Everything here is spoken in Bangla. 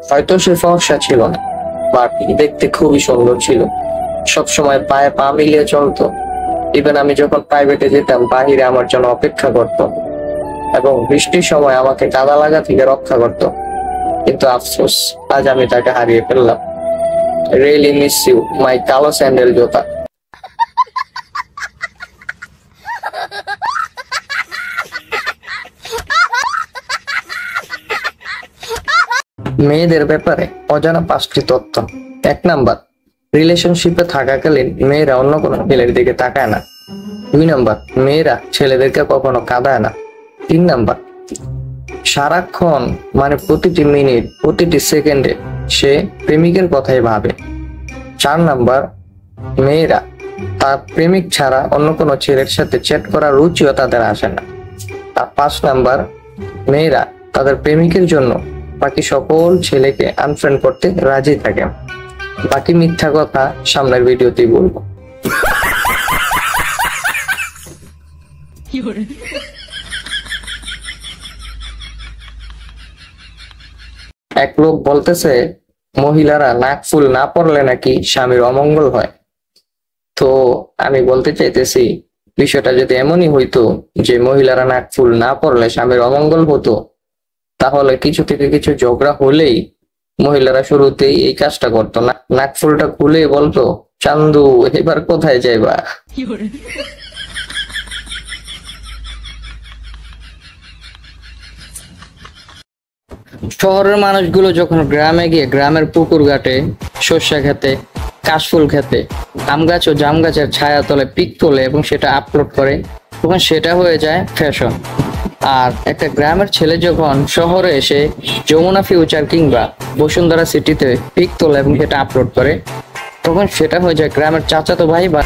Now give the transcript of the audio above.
হয়তো সে ফর্সা ছিল না, বাট দেখতে খুবই সুন্দর ছিল। সবসময় পায়ে পা মিলিয়ে চলতো। ইভেন আমি যখন প্রাইভেটে যেতাম, বাহিরে আমার জন্য অপেক্ষা করত এবং বৃষ্টির সময় আমাকে কাদা লাগা থেকে রক্ষা করত। কিন্তু আফসোস, আজ আমি তাকে হারিয়ে ফেললাম। রিয়েলি মিস ইউ মাই কালো স্যান্ডেল জুতা। মেয়েদের ব্যাপারে অজানা 5টি তথ্য। 1 নাম্বার, রিলেশনশিপে থাকাকালীন মেয়েরা অন্য কোনো ছেলের দিকে তাকায় না। 2 নাম্বার, মেয়েরা ছেলেদেরকে কখনো কাঁদায় না। 3 নাম্বার, সারাক্ষণ মানে প্রতিটি মিনিট প্রতিটি সেকেন্ডে সে প্রেমিকের কথাই ভাবে। 4 নাম্বার, মেয়েরা তার প্রেমিক ছাড়া অন্য কোনো ছেলের সাথে চ্যাট করার রুচিও তাদের আসে না। আর 5 নাম্বার, মেয়েরা তাদের প্রেমিকের জন্য বাকি সকল ছেলেকে আনফ্রেন্ড করতে রাজি থাকে। বাকি মিথ্যা কথা সামনের ভিডিওতেই বলবো। এক লোক বলতেছে মহিলারা নাক ফুল না পরলে নাকি স্বামীর অমঙ্গল হয়। তো আমি বলতে চাইতেছি, বিষয়টা যদি এমনই হইতো যে মহিলারা নাক ফুল না পরলে স্বামীর অমঙ্গল হতো, তাহলে কিছু থেকে কিছু ঝগড়া হলেই মহিলারা শুরুতেই এই কাজটা করতো না, নাক ফুলটা খুলে বলতো, চান্দু এবার কোথায় যাইবা। শহরের মানুষগুলো যখন গ্রামে গিয়ে গ্রামের পুকুর ঘাটে, সর্ষা খেতে, কাশফুল খেতে, আম গাছ ও জাম গাছের ছায়া তলে পিক তোলে এবং সেটা আপলোড করে, তখন সেটা হয়ে যায় ফ্যাশন। আর একটা গ্রামের ছেলে যখন শহরে এসে যমুনা ফিউচার কিংবা বসুন্ধরা সিটিতে পিক তোলে এবং সেটা আপলোড করে, তখন সেটা হয়ে যায় গ্রামের চাচাতো ভাই বা